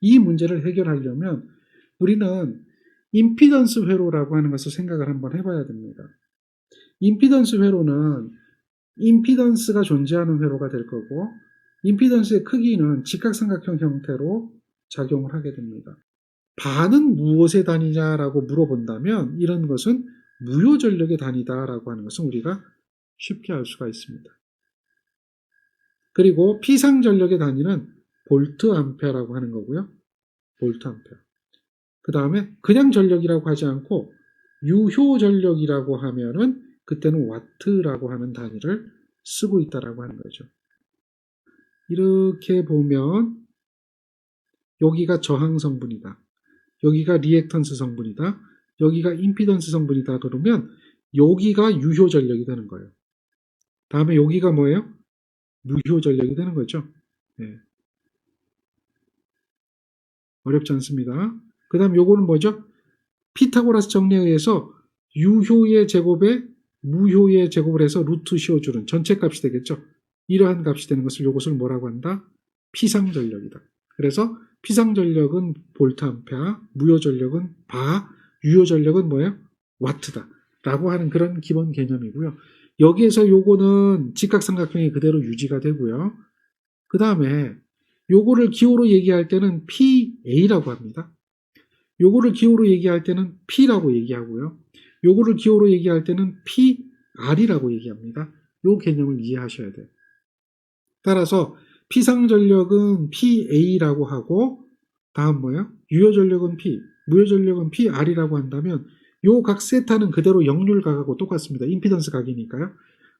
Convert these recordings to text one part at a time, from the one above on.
이 문제를 해결하려면 우리는 임피던스 회로라고 하는 것을 생각을 한번 해봐야 됩니다. 임피던스 회로는 임피던스가 존재하는 회로가 될 거고 임피던스의 크기는 직각삼각형 형태로 작용을 하게 됩니다. 바는 무엇의 단위냐라고 물어본다면 이런 것은 무효전력의 단위다라고 하는 것은 우리가 쉽게 알 수가 있습니다. 그리고 피상전력의 단위는 볼트 암페어라고 하는 거고요. 볼트 암페어. 그 다음에 그냥 전력이라고 하지 않고 유효전력이라고 하면은 그때는 와트라고 하는 단위를 쓰고 있다라고 하는 거죠. 이렇게 보면 여기가 저항 성분이다. 여기가 리액턴스 성분이다. 여기가 임피던스 성분이다. 그러면 여기가 유효 전력이 되는 거예요. 다음에 여기가 뭐예요? 무효 전력이 되는 거죠. 네. 어렵지 않습니다. 그 다음 요거는 뭐죠? 피타고라스 정리에 의해서 유효의 제곱에 무효의 제곱을 해서 루트 씌워주는 전체 값이 되겠죠. 이러한 값이 되는 것을 요것을 뭐라고 한다? 피상전력이다. 그래서 피상전력은 볼트 암페어, 무효전력은 바, 유효전력은 뭐예요? 와트다. 라고 하는 그런 기본 개념이고요. 여기에서 요거는 직각삼각형이 그대로 유지가 되고요. 그 다음에 요거를 기호로 얘기할 때는 PA라고 합니다. 요거를 기호로 얘기할 때는 P라고 얘기하고요. 요거를 기호로 얘기할 때는 PR이라고 얘기합니다. 요 개념을 이해하셔야 돼요. 따라서 피상전력은 PA라고 하고 다음 뭐예요? 유효전력은 P, 무효전력은 PR이라고 한다면 요 각 세타는 그대로 역률각하고 똑같습니다. 임피던스 각이니까요.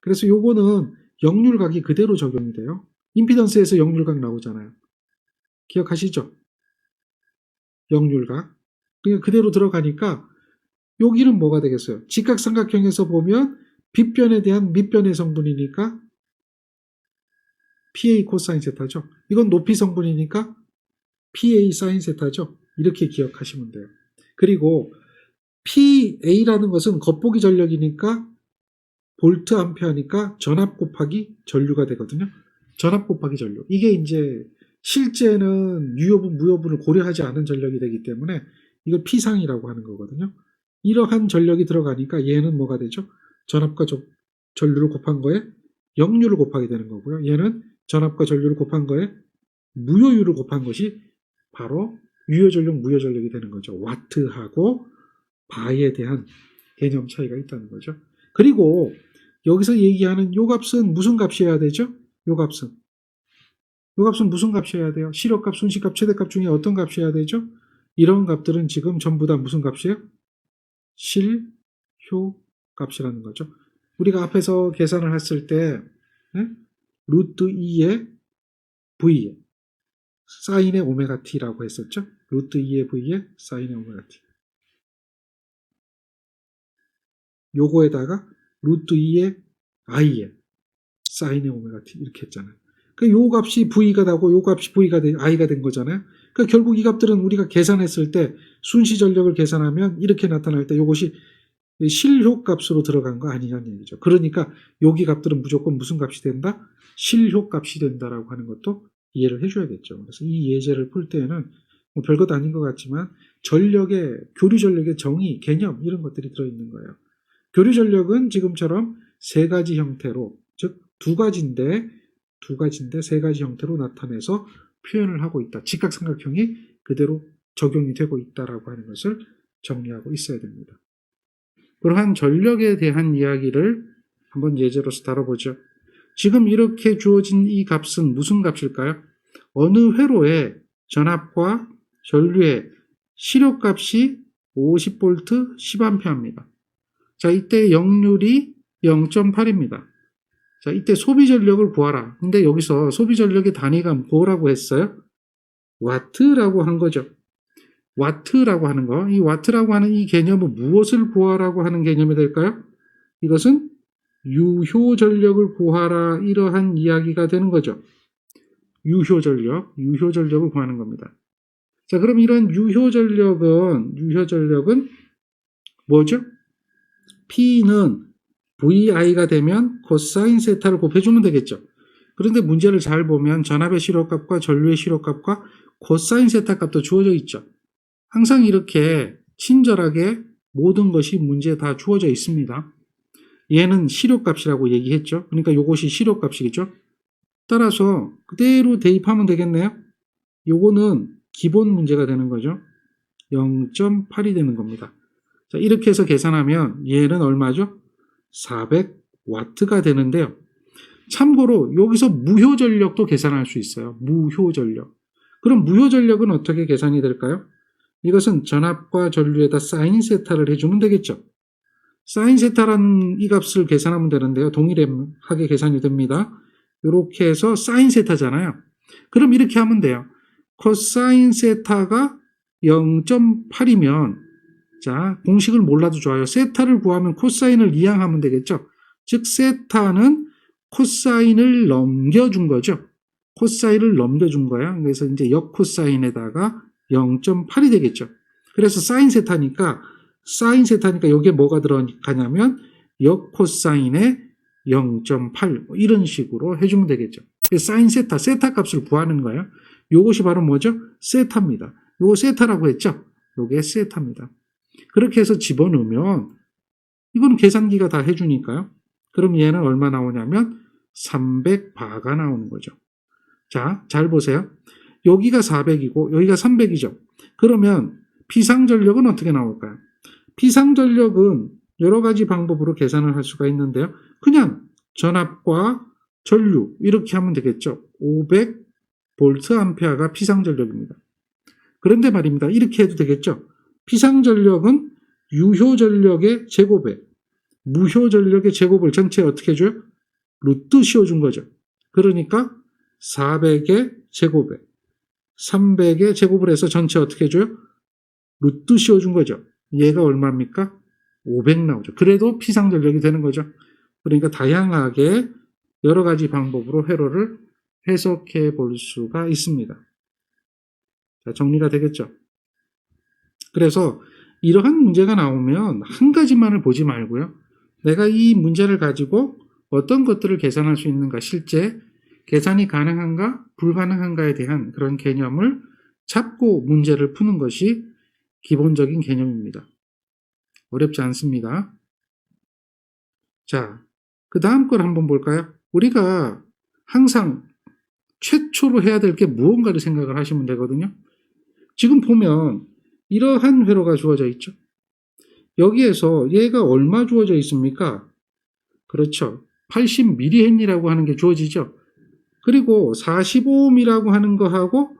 그래서 요거는 역률각이 그대로 적용이 돼요. 임피던스에서 역률각 나오잖아요. 기억하시죠? 역률각. 그대로 들어가니까 여기는 뭐가 되겠어요? 직각삼각형에서 보면 빗변에 대한 밑변의 성분이니까 PA 코사인 세타죠. 이건 높이 성분이니까 PA 사인 세타죠. 이렇게 기억하시면 돼요. 그리고 PA라는 것은 겉보기 전력이니까 볼트 암페어니까 전압 곱하기 전류가 되거든요. 전압 곱하기 전류. 이게 이제 실제는 유효분, 무효분을 고려하지 않은 전력이 되기 때문에 이걸 P상이라고 하는 거거든요. 이러한 전력이 들어가니까 얘는 뭐가 되죠? 전압과 전류를 곱한 거에 역류를 곱하게 되는 거고요. 얘는 전압과 전류를 곱한 거에 무효율을 곱한 것이 바로 유효전력, 무효전력이 되는 거죠. 와트하고 바에 대한 개념 차이가 있다는 거죠. 그리고 여기서 얘기하는 요 값은 무슨 값이어야 되죠? 요 값은 무슨 값이어야 돼요? 실효값, 순시값, 최대값 중에 어떤 값이어야 되죠? 이런 값들은 지금 전부 다 무슨 값이에요? 실효값이라는 거죠. 우리가 앞에서 계산을 했을 때 루트 2의 V에 사인의 오메가 t라고 했었죠. 루트 2의 V에 사인의 오메가 t. 요거에다가 루트 2의 I에 사인의 오메가 t 이렇게 했잖아요. 요 값이 V가 되고 요 값이 I가 된 거잖아요. 그러니까 결국 이 값들은 우리가 계산했을 때 순시 전력을 계산하면 이렇게 나타날 때 요것이 실효값으로 들어간 거 아니냐는 얘기죠. 그러니까 여기 값들은 무조건 무슨 값이 된다? 실효값이 된다라고 하는 것도 이해를 해줘야겠죠. 그래서 이 예제를 풀 때에는 뭐 별것 아닌 것 같지만 전력의, 교류 전력의 정의, 개념 이런 것들이 들어있는 거예요. 교류 전력은 지금처럼 세 가지 형태로, 즉 두 가지인데 세 가지 형태로 나타내서 표현을 하고 있다. 직각삼각형이 그대로 적용이 되고 있다라고 하는 것을 정리하고 있어야 됩니다. 그러한 전력에 대한 이야기를 한번 예제로서 다뤄보죠. 지금 이렇게 주어진 이 값은 무슨 값일까요? 어느 회로의 전압과 전류의 실효값이 50V 10A입니다. 자, 이때 역률이 0.8입니다. 자, 이때 소비 전력을 구하라. 근데 여기서 소비 전력의 단위가 뭐라고 했어요? 와트라고 한 거죠. 와트라고 하는 거, 이 와트라고 하는 이 개념은 무엇을 구하라고 하는 개념이 될까요? 이것은 유효 전력을 구하라 이러한 이야기가 되는 거죠. 유효 전력을 구하는 겁니다. 자, 그럼 이런 유효 전력은 뭐죠? P는 VI가 되면 코사인 세타를 곱해주면 되겠죠. 그런데 문제를 잘 보면 전압의 실효값과 전류의 실효값과 코사인 세타 값도 주어져 있죠. 항상 이렇게 친절하게 모든 것이 문제에 다 주어져 있습니다. 얘는 실효값이라고 얘기했죠. 그러니까 이것이 실효값이겠죠. 따라서 그대로 대입하면 되겠네요. 요거는 기본 문제가 되는 거죠. 0.8이 되는 겁니다. 자, 이렇게 해서 계산하면 얘는 얼마죠? 400W가 되는데요. 참고로 여기서 무효전력도 계산할 수 있어요. 무효전력. 그럼 무효전력은 어떻게 계산이 될까요? 이것은 전압과 전류에다 사인 세타를 해주면 되겠죠. 사인 세타라는 이 값을 계산하면 되는데요. 동일하게 계산이 됩니다. 이렇게 해서 사인 세타잖아요. 그럼 이렇게 하면 돼요. 코사인 세타가 0.8이면 자, 공식을 몰라도 좋아요. 세타를 구하면 코사인을 이항하면 되겠죠. 즉 세타는 코사인을 넘겨준 거죠. 코사인을 넘겨준 거야. 그래서 이제 역코사인에다가 0.8이 되겠죠. 그래서 사인 세타니까 여기에 뭐가 들어가냐면 역코사인의 0.8 이런 식으로 해주면 되겠죠. 사인 세타 값을 구하는 거예요. 요것이 바로 뭐죠? 세타입니다. 요거 세타라고 했죠? 요게 세타입니다. 그렇게 해서 집어넣으면 이건 계산기가 다 해주니까요. 그럼 얘는 얼마 나오냐면 300바가 나오는 거죠. 자, 잘 보세요. 여기가 400이고 여기가 300이죠. 그러면 피상전력은 어떻게 나올까요? 피상전력은 여러 가지 방법으로 계산을 할 수가 있는데요. 그냥 전압과 전류 이렇게 하면 되겠죠. 500VA가 피상전력입니다. 그런데 말입니다. 이렇게 해도 되겠죠. 피상전력은 유효전력의 제곱에 무효전력의 제곱을 전체에 어떻게 해줘요? 루트 씌워준 거죠. 그러니까 400의 제곱에 300의 제곱을 해서 전체 어떻게 해줘요? 루트 씌워준 거죠. 얘가 얼마입니까? 500 나오죠. 그래도 피상전력이 되는 거죠. 그러니까 다양하게 여러 가지 방법으로 회로를 해석해 볼 수가 있습니다. 자, 정리가 되겠죠? 그래서 이러한 문제가 나오면 한 가지만을 보지 말고요. 내가 이 문제를 가지고 어떤 것들을 계산할 수 있는가, 실제 계산이 가능한가, 불가능한가에 대한 그런 개념을 잡고 문제를 푸는 것이 기본적인 개념입니다. 어렵지 않습니다. 자, 그 다음 걸 한번 볼까요? 우리가 항상 최초로 해야 될 게 무언가를 생각을 하시면 되거든요. 지금 보면 이러한 회로가 주어져 있죠. 여기에서 얘가 얼마 주어져 있습니까? 그렇죠. 80mH라고 하는 게 주어지죠. 그리고 45ohm이라고 하는 거하고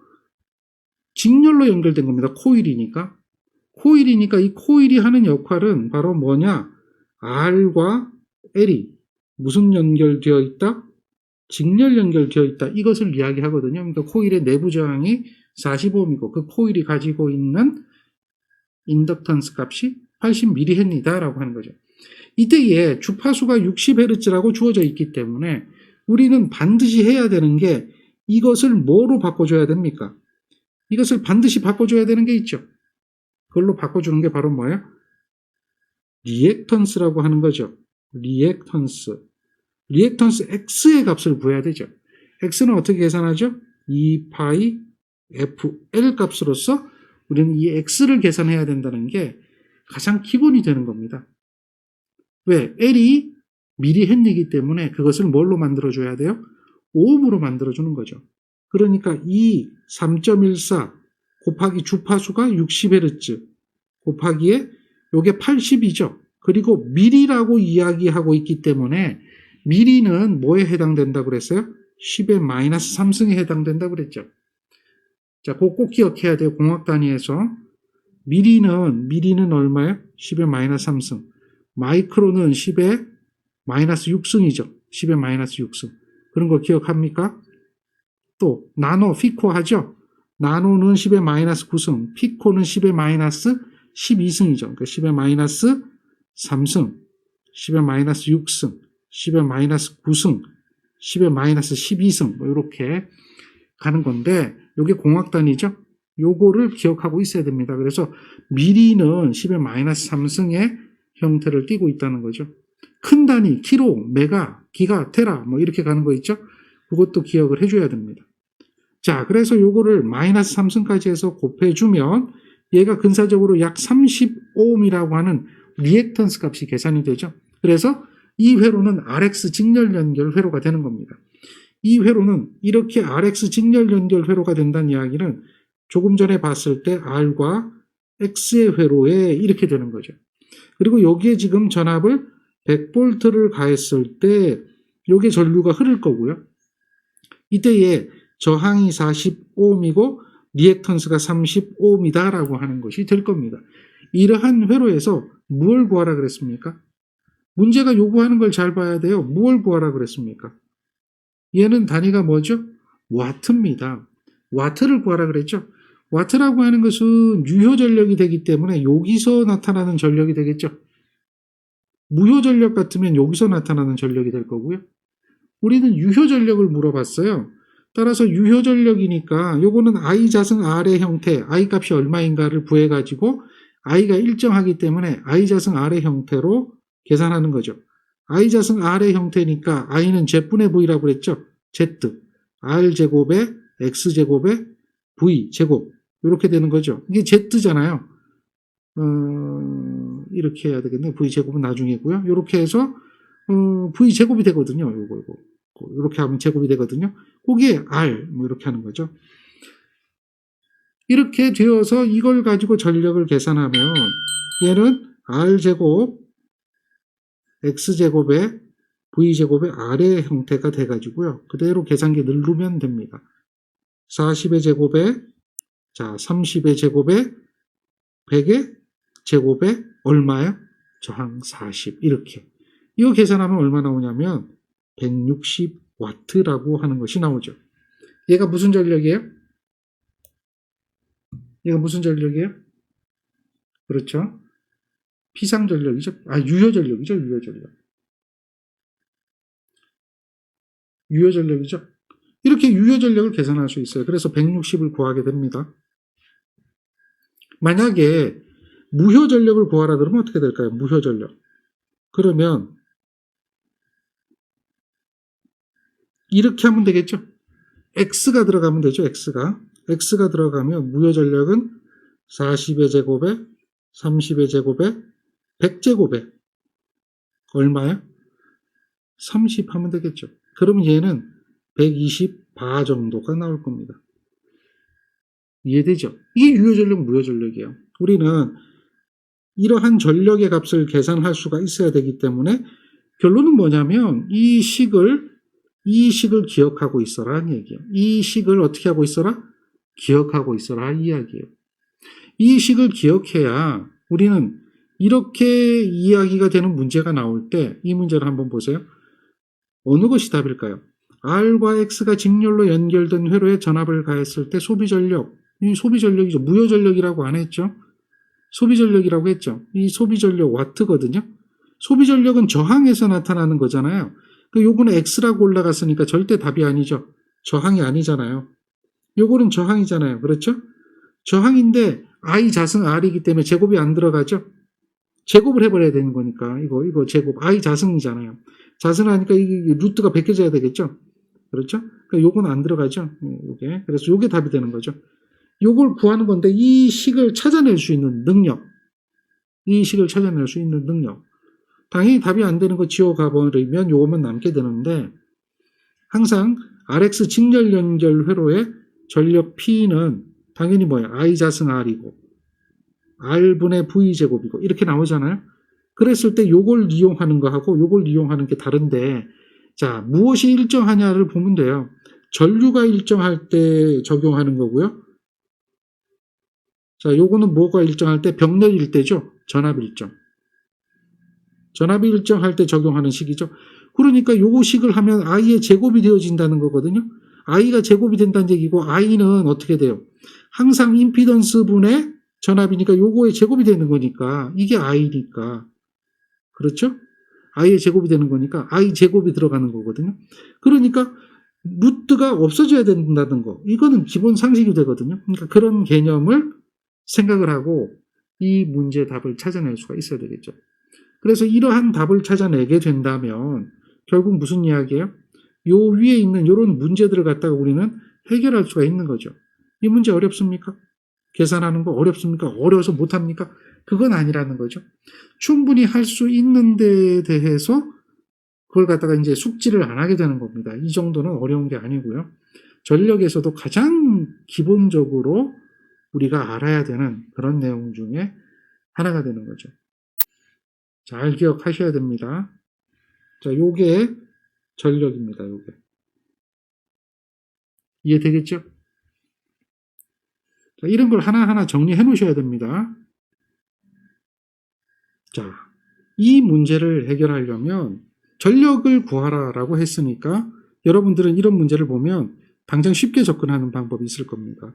직렬로 연결된 겁니다. 코일이니까 이 코일이 하는 역할은 바로 뭐냐? R과 L이 무슨 연결되어 있다? 직렬 연결되어 있다. 이것을 이야기하거든요. 그러니까 코일의 내부 저항이 45ohm이고 그 코일이 가지고 있는 인덕턴스 값이 80mH라고 하는 거죠. 이때에 주파수가 60Hz라고 주어져 있기 때문에 우리는 반드시 해야 되는 게 이것을 뭐로 바꿔줘야 됩니까? 이것을 반드시 바꿔줘야 되는 게 있죠. 그걸로 바꿔주는 게 바로 뭐예요? 리액턴스라고 하는 거죠. 리액턴스 X의 값을 구해야 되죠. X는 어떻게 계산하죠? 2파이 FL 값으로서 우리는 이 X를 계산해야 된다는 게 가장 기본이 되는 겁니다. 왜? L이 미리헨리이기 때문에 그것을 뭘로 만들어줘야 돼요? 오음으로 만들어주는 거죠. 그러니까 이 3.14 곱하기 주파수가 60Hz 곱하기에 요게 80이죠. 그리고 미리라고 이야기하고 있기 때문에 미리는 뭐에 해당된다고 그랬어요? 10의 마이너스 3승에 해당된다고 그랬죠. 자, 그거 꼭 기억해야 돼요. 공학 단위에서. 미리는 얼마예요? 10의 마이너스 3승. 마이크로는 10의 마이너스 6승이죠. 10의 마이너스 6승. 그런 거 기억합니까? 또 나노, 피코 하죠? 나노는 10의 마이너스 9승, 피코는 10의 마이너스 12승이죠. 그러니까 10의 마이너스 3승, 10의 마이너스 6승, 10의 마이너스 9승, 10의 마이너스 12승 뭐 이렇게 가는 건데 이게 공학 단위죠. 요거를 기억하고 있어야 됩니다. 그래서 미리는 10의 마이너스 3승의 형태를 띠고 있다는 거죠. 큰 단위, 키로, 메가, 기가, 테라 뭐 이렇게 가는 거 있죠. 그것도 기억을 해줘야 됩니다. 자, 그래서 요거를 마이너스 3승까지 해서 곱해주면 얘가 근사적으로 약 35ohm이라고 하는 리액턴스 값이 계산이 되죠. 그래서 이 회로는 RX 직렬 연결 회로가 되는 겁니다. 이 회로는 이렇게 RX 직렬 연결 회로가 된다는 이야기는 조금 전에 봤을 때 R과 X의 회로에 이렇게 되는 거죠. 그리고 여기에 지금 전압을 100V를 가했을 때 요게 전류가 흐를 거고요. 이때에 저항이 40ohm이고 리액턴스가 30ohm이다라고 하는 것이 될 겁니다. 이러한 회로에서 무엇을 구하라 그랬습니까? 문제가 요구하는 걸 잘 봐야 돼요. 무엇을 구하라 그랬습니까? 얘는 단위가 뭐죠? 와트입니다. 와트를 구하라 그랬죠? 와트라고 하는 것은 유효 전력이 되기 때문에 여기서 나타나는 전력이 되겠죠? 무효 전력 같으면 여기서 나타나는 전력이 될 거고요. 우리는 유효 전력을 물어봤어요. 따라서 유효 전력이니까 요거는 I 자승 R의 형태, I 값이 얼마인가를 구해가지고 I가 일정하기 때문에 I 자승 R의 형태로 계산하는 거죠. I 자승 R의 형태니까 I는 Z분의 V라고 그랬죠. Z, R제곱에 X제곱에 V제곱 이렇게 되는 거죠. 이게 Z잖아요. 이렇게 해야 되겠네. V제곱은 나중이고요. 이렇게 해서 V제곱이 되거든요. 요거. 이렇게 하면 제곱이 되거든요. 거기에 R 뭐 이렇게 하는 거죠. 이렇게 되어서 이걸 가지고 전력을 계산하면 얘는 R제곱 X제곱에 V제곱의 R의 형태가 돼가지고요. 그대로 계산기 누르면 됩니다. 40의 제곱에 자 30의 제곱에 100의 제곱에 얼마요? 저항 40 이렇게. 이거 계산하면 얼마 나오냐면 160W라고 하는 것이 나오죠. 얘가 무슨 전력이에요? 얘가 무슨 전력이에요? 그렇죠. 피상 전력이죠. 유효 전력이죠. 유효 전력. 유효 전력이죠. 이렇게 유효 전력을 계산할 수 있어요. 그래서 160을 구하게 됩니다. 만약에 무효 전력을 구하라 그러면 어떻게 될까요? 무효 전력. 그러면 이렇게 하면 되겠죠. X가 들어가면 되죠. X가 들어가면 무효 전력은 40의 제곱에 30의 제곱에 100제곱에 얼마야? 30 하면 되겠죠. 그러면 얘는 120바 정도가 나올 겁니다. 이해되죠? 이게 유효 전력, 무효 전력이에요. 우리는 이러한 전력의 값을 계산할 수가 있어야 되기 때문에 결론은 뭐냐면 이 식을 기억하고 있어라는 얘기예요. 이 식을 어떻게 하고 있어라? 기억하고 있어라 이 이야기예요. 이 식을 기억해야 우리는 이렇게 이야기가 되는 문제가 나올 때 이 문제를 한번 보세요. 어느 것이 답일까요? R과 X가 직렬로 연결된 회로에 전압을 가했을 때 소비 전력, 이 소비 전력이죠. 무효 전력이라고 안 했죠. 소비 전력이라고 했죠. 이 소비 전력 와트거든요. 소비 전력은 저항에서 나타나는 거잖아요. 요거는 X라고 올라갔으니까 절대 답이 아니죠. 저항이 아니잖아요. 요거는 저항이잖아요. 그렇죠? 저항인데 I 자승 R이기 때문에 제곱이 안 들어가죠. 제곱을 해버려야 되는 거니까 이거 제곱 I 자승이잖아요. 자승하니까 이게 루트가 베껴져야 되겠죠. 그렇죠? 그러니까 요건 안 들어가죠. 요게. 그래서 요게 답이 되는 거죠. 요걸 구하는 건데 이 식을 찾아낼 수 있는 능력. 당연히 답이 안 되는 거 지워가 버리면 요것만 남게 되는데 항상 RX 직렬 연결 회로의 전력 P는 당연히 뭐예요? I 자승 R이고 R분의 V제곱이고 이렇게 나오잖아요. 그랬을 때 요걸 이용하는 거하고 요걸 이용하는 게 다른데 자 무엇이 일정하냐를 보면 돼요. 전류가 일정할 때 적용하는 거고요. 자 요거는 뭐가 일정할 때? 병렬일 때죠. 전압 일정. 전압이 일정할 때 적용하는 식이죠. 그러니까 요 식을 하면 I의 제곱이 되어진다는 거거든요. I가 제곱이 된다는 얘기고 I는 어떻게 돼요? 항상 임피던스 분의 전압이니까 요거의 제곱이 되는 거니까 이게 I니까 그렇죠? I의 제곱이 되는 거니까 I 제곱이 들어가는 거거든요. 그러니까 루트가 없어져야 된다는 거 이거는 기본 상식이 되거든요. 그러니까 그런 개념을 생각을 하고 이 문제의 답을 찾아낼 수가 있어야 되겠죠. 그래서 이러한 답을 찾아내게 된다면 결국 무슨 이야기예요? 요 위에 있는 이런 문제들을 갖다가 우리는 해결할 수가 있는 거죠. 이 문제 어렵습니까? 계산하는 거 어렵습니까? 어려워서 못합니까? 그건 아니라는 거죠. 충분히 할 수 있는 데에 대해서 그걸 갖다가 이제 숙지를 안 하게 되는 겁니다. 이 정도는 어려운 게 아니고요. 전력에서도 가장 기본적으로 우리가 알아야 되는 그런 내용 중에 하나가 되는 거죠. 잘 기억하셔야 됩니다. 자, 요게 전력입니다. 요게. 이해되겠죠? 자, 이런 걸 하나하나 정리해 놓으셔야 됩니다. 자, 이 문제를 해결하려면 전력을 구하라라고 했으니까 여러분들은 이런 문제를 보면 당장 쉽게 접근하는 방법이 있을 겁니다.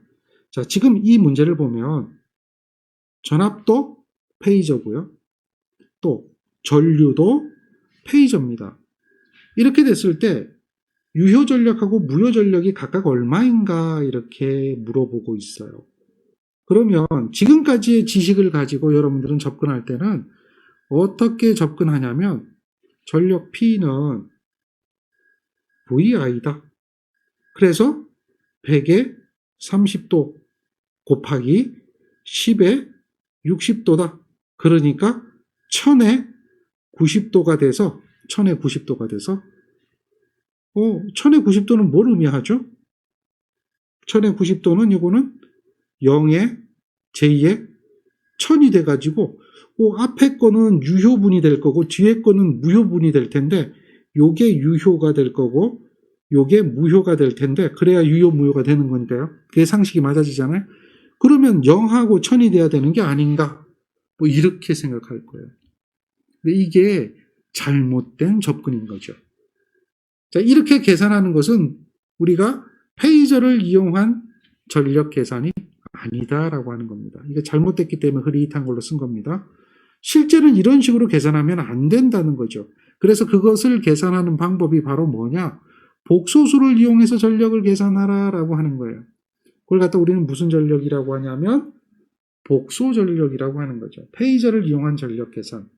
자, 지금 이 문제를 보면 전압도 페이저고요. 또 전류도 페이저입니다. 이렇게 됐을 때 유효전력하고 무효전력이 각각 얼마인가 이렇게 물어보고 있어요. 그러면 지금까지의 지식을 가지고 여러분들은 접근할 때는 어떻게 접근하냐면 전력 P는 VI다. 그래서 100에 30도 곱하기 10에 60도다. 그러니까 1000에 90도가 돼서 1000에 90도가 돼서 1000에 90도는 뭘 의미하죠? 1000에 90도는 이거는 0에 J에 1000이 돼가지고 앞에 거는 유효분이 될 거고 뒤에 거는 무효분이 될 텐데 요게 유효가 될 거고 요게 무효가 될 텐데 그래야 유효 무효가 되는 거니까요. 그게 상식이 맞아지잖아요. 그러면 0하고 1000이 돼야 되는 게 아닌가 뭐 이렇게 생각할 거예요. 근데 이게 잘못된 접근인 거죠. 자, 이렇게 계산하는 것은 우리가 페이저를 이용한 전력 계산이 아니다라고 하는 겁니다. 이게 잘못됐기 때문에 흐릿한 걸로 쓴 겁니다. 실제는 이런 식으로 계산하면 안 된다는 거죠. 그래서 그것을 계산하는 방법이 바로 뭐냐? 복소수를 이용해서 전력을 계산하라라고 하는 거예요. 그걸 갖다 우리는 무슨 전력이라고 하냐면 복소 전력이라고 하는 거죠. 페이저를 이용한 전력 계산.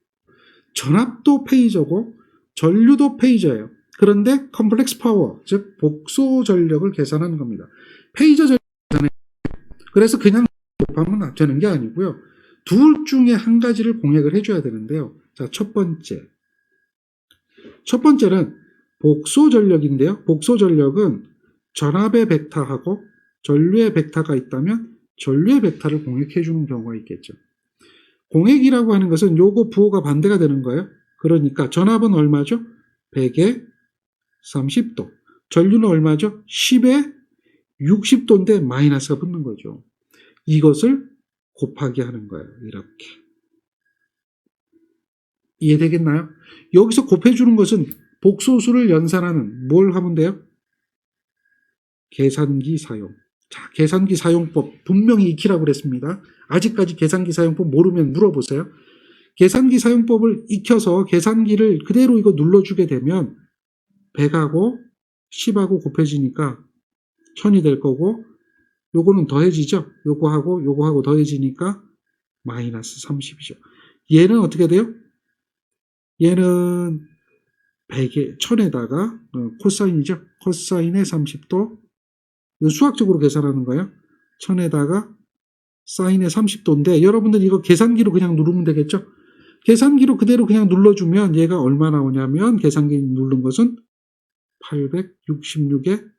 전압도 페이저고 전류도 페이저예요. 그런데 컴플렉스 파워, 즉 복소 전력을 계산하는 겁니다. 페이저 전력 계산에 그래서 그냥 곱하면 되는 게 아니고요. 둘 중에 한 가지를 공략을 해줘야 되는데요. 자, 첫 번째는 복소 전력인데요. 복소 전력은 전압의 벡터하고 전류의 벡터가 있다면 전류의 벡터를 공략해 주는 경우가 있겠죠. 공액이라고 하는 것은 요거 부호가 반대가 되는 거예요. 그러니까 전압은 얼마죠? 100에 30도. 전류는 얼마죠? 10에 60도인데 마이너스가 붙는 거죠. 이것을 곱하기 하는 거예요. 이렇게. 이해되겠나요? 여기서 곱해주는 것은 복소수를 연산하는 뭘 하면 돼요? 계산기 사용. 자, 계산기 사용법 분명히 익히라고 그랬습니다. 아직까지 계산기 사용법 모르면 물어보세요. 계산기 사용법을 익혀서 계산기를 그대로 이거 눌러주게 되면 100하고 10하고 곱해지니까 1000이 될 거고 요거는 더해지죠. 요거하고 더해지니까 마이너스 30이죠. 얘는 어떻게 돼요? 얘는 100에 1000에다가 코사인이죠. 코사인의 30도 수학적으로 계산하는 거예요. 1000에다가 사인의 30도인데 여러분들 이거 계산기로 그냥 누르면 되겠죠. 계산기로 그대로 그냥 눌러주면 얘가 얼마 나오냐면 계산기 누른 것은 866에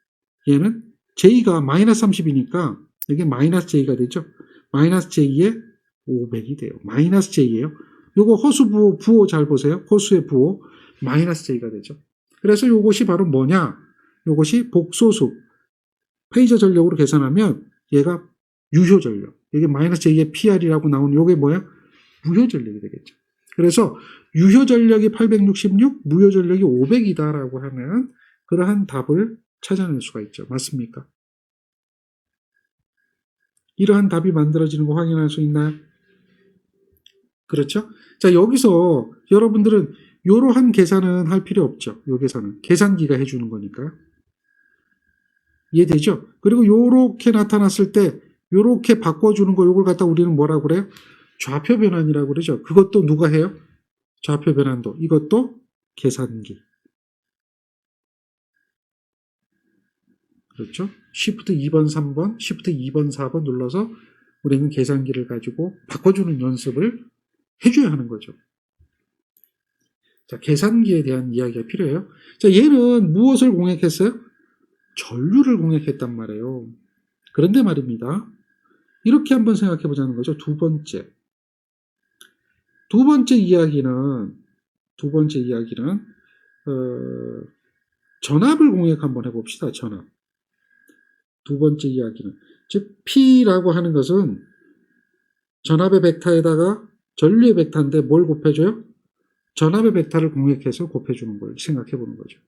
얘는 J가 마이너스 30이니까 이게 마이너스 J가 되죠. 마이너스 J에 500이 돼요. 마이너스 J예요. 요거 허수 부호 잘 보세요. 허수의 부호 마이너스 J가 되죠. 그래서 요것이 바로 뭐냐? 요것이 복소수 페이저 전력으로 계산하면 얘가 유효 전력. 이게 마이너스 J의 PR이라고 나오는 요게 뭐야? 무효 전력이 되겠죠. 그래서 유효 전력이 866, 무효 전력이 500이다라고 하는 그러한 답을 찾아낼 수가 있죠. 맞습니까? 이러한 답이 만들어지는 거 확인할 수 있나요? 그렇죠? 자, 여기서 여러분들은 이러한 계산은 할 필요 없죠. 요 계산은. 계산기가 해주는 거니까. 이해되죠? 그리고 요렇게 나타났을 때 요렇게 바꿔주는 거 요걸 갖다 우리는 뭐라고 그래요? 좌표 변환이라고 그러죠. 그것도 누가 해요? 좌표 변환도. 이것도 계산기. 그렇죠? Shift 2번, 3번, Shift 2번, 4번 눌러서 우리는 계산기를 가지고 바꿔주는 연습을 해줘야 하는 거죠. 자, 계산기에 대한 이야기가 필요해요. 자, 얘는 무엇을 공략했어요? 전류를 공략했단 말이에요. 그런데 말입니다. 이렇게 한번 생각해 보자는 거죠. 두 번째 이야기는 전압을 공략 한번 해봅시다. 전압. 두 번째 이야기는 즉 P라고 하는 것은 전압의 벡터에다가 전류의 벡터인데 뭘 곱해줘요? 전압의 벡터를 공략해서 곱해주는 걸 생각해 보는 거죠.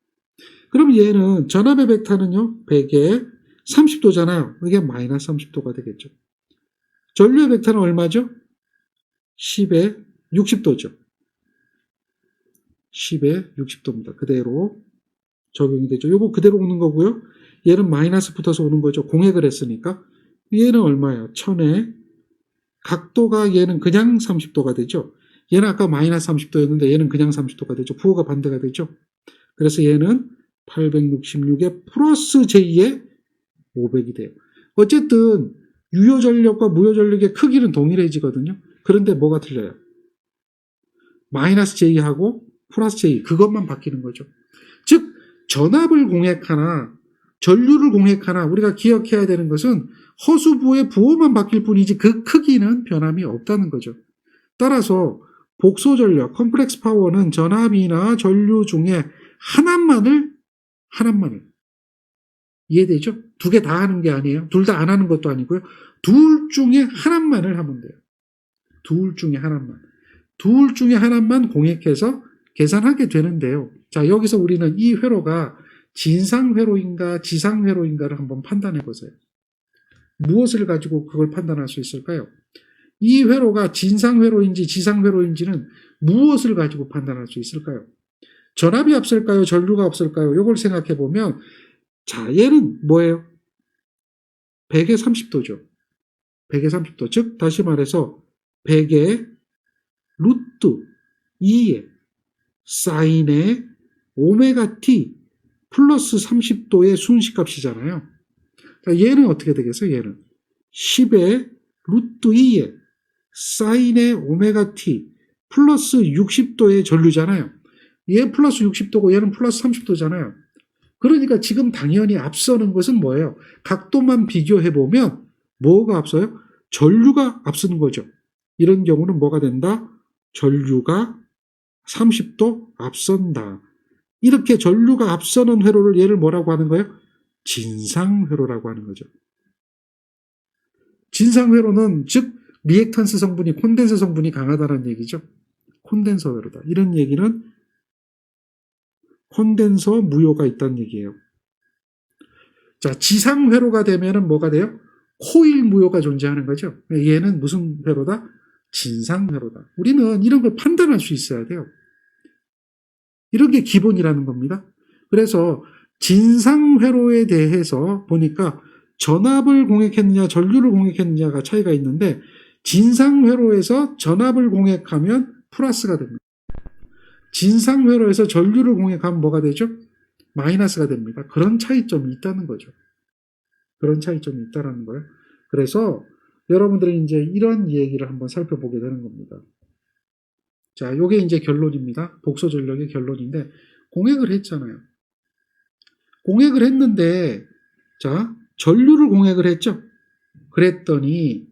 그럼 얘는 전압의 벡터는요 100에 30도잖아요. 이게 마이너스 30도가 되겠죠. 전류의 벡터는 얼마죠? 10에 60도죠. 10에 60도입니다. 그대로 적용이 되죠. 요거 그대로 오는 거고요. 얘는 마이너스 붙어서 오는 거죠. 공액을 했으니까. 얘는 얼마예요? 1000에 각도가 얘는 그냥 30도가 되죠. 얘는 아까 마이너스 30도였는데 얘는 그냥 30도가 되죠. 부호가 반대가 되죠. 그래서 얘는 866에 플러스 J에 500이 돼요. 어쨌든 유효전력과 무효전력의 크기는 동일해지거든요. 그런데 뭐가 틀려요? 마이너스 J하고 플러스 J 그것만 바뀌는 거죠. 즉 전압을 공략하나 전류를 공략하나 우리가 기억해야 되는 것은 허수부의 부호만 바뀔 뿐이지 그 크기는 변함이 없다는 거죠. 따라서 복소전력, 컴플렉스 파워는 전압이나 전류 중에 하나만을 이해되죠? 두 개 다 하는 게 아니에요. 둘 다 안 하는 것도 아니고요. 둘 중에 하나만을 하면 돼요. 둘 중에 하나만 공략해서 계산하게 되는데요. 자, 여기서 우리는 이 회로가 진상회로인가 지상회로인가를 한번 판단해 보세요. 무엇을 가지고 그걸 판단할 수 있을까요? 이 회로가 진상회로인지 지상회로인지는 무엇을 가지고 판단할 수 있을까요? 전압이 앞설까요? 전류가 앞설까요? 이걸 생각해 보면 자, 얘는 뭐예요? 100에 30도죠. 100에 30도. 즉 다시 말해서 100에 루트 2에 사인의 오메가 t 플러스 30도의 순식값이잖아요. 자, 얘는 어떻게 되겠어요? 얘는 10의 루트 2에 사인의 오메가 t 플러스 60도의 전류잖아요. 얘 플러스 60도고 얘는 플러스 30도잖아요. 그러니까 지금 당연히 앞서는 것은 뭐예요? 각도만 비교해보면 뭐가 앞서요? 전류가 앞서는 거죠. 이런 경우는 뭐가 된다? 전류가 30도 앞선다. 이렇게 전류가 앞서는 회로를 얘를 뭐라고 하는 거예요? 진상회로라고 하는 거죠. 진상회로는 즉 리액탄스 성분이 콘덴서 성분이 강하다는 얘기죠. 콘덴서 회로다. 이런 얘기는 콘덴서 무효가 있다는 얘기예요. 자, 지상회로가 되면은 뭐가 돼요? 코일 무효가 존재하는 거죠. 얘는 무슨 회로다? 진상회로다. 우리는 이런 걸 판단할 수 있어야 돼요. 이런 게 기본이라는 겁니다. 그래서 진상회로에 대해서 보니까 전압을 공략했느냐 전류를 공략했느냐가 차이가 있는데 진상회로에서 전압을 공략하면 플러스가 됩니다. 진상회로에서 전류를 공략하면 뭐가 되죠? 마이너스가 됩니다. 그런 차이점이 있다는 거죠. 그런 차이점이 있다는 거예요. 그래서 여러분들이 이제 이런 얘기를 한번 살펴보게 되는 겁니다. 자, 요게 이제 결론입니다. 복소 전력의 결론인데 공략을 했잖아요. 공략을 했는데 자, 전류를 공략을 했죠. 그랬더니